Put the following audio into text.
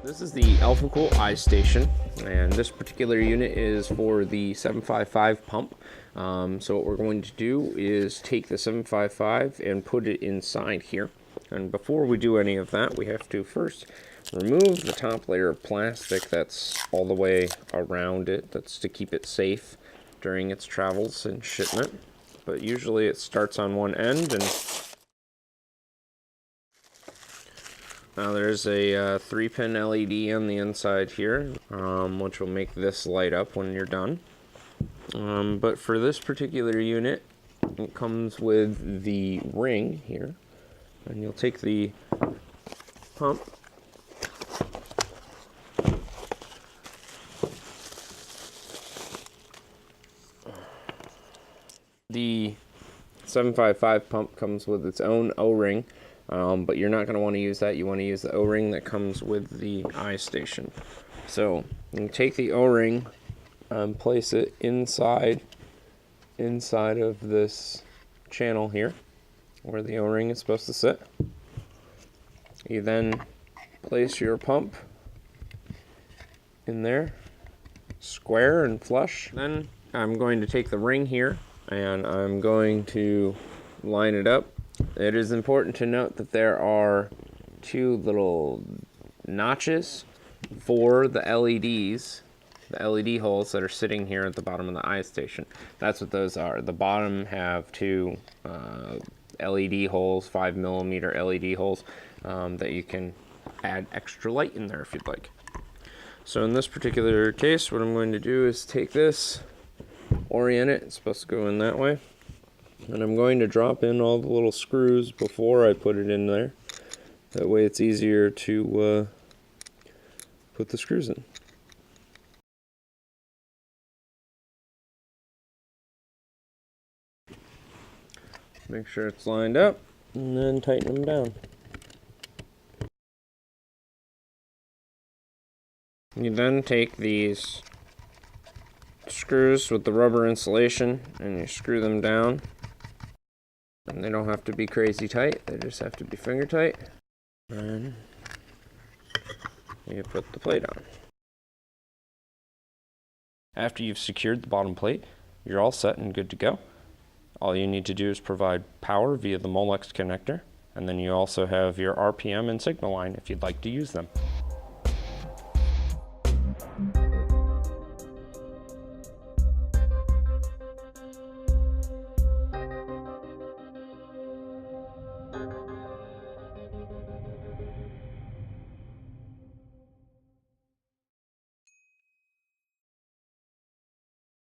This is the Alphacool Eisstation, and this particular unit is for the 755 pump. So what we're going to do is take the 755 and put it inside here. And before we do any of that, we have to first remove the top layer of plastic that's all the way around it. That's to keep it safe during its travels and shipment. But usually it starts on one end, and now there's a 3-pin LED on the inside here, which will make this light up when you're done. But for this particular unit, it comes with the ring here, and you'll take the pump, the 755 pump comes with its own O-ring. But you're not going to want to use that. You want to use the O-ring that comes with the Eisstation. So you take the O-ring and place it inside of this channel here, where the O-ring is supposed to sit. You then place your pump in there, square and flush. Then I'm going to take the ring here and I'm going to line it up. It is important to note that there are 2 little notches for the LEDs, the LED holes that are sitting here at the bottom of the Eisstation. That's what those are. The bottom have 2 LED holes, 5mm LED holes, that you can add extra light in there if you'd like. So in this particular case, what I'm going to do is take this, orient it. It's supposed to go in that way. And I'm going to drop in all the little screws before I put it in there. That way it's easier to put the screws in. Make sure it's lined up, and then tighten them down. You then take these screws with the rubber insulation and you screw them down. And they don't have to be crazy tight, they just have to be finger tight. And you put the plate on. After you've secured the bottom plate, you're all set and good to go. All you need to do is provide power via the Molex connector, and then you also have your RPM and signal line if you'd like to use them.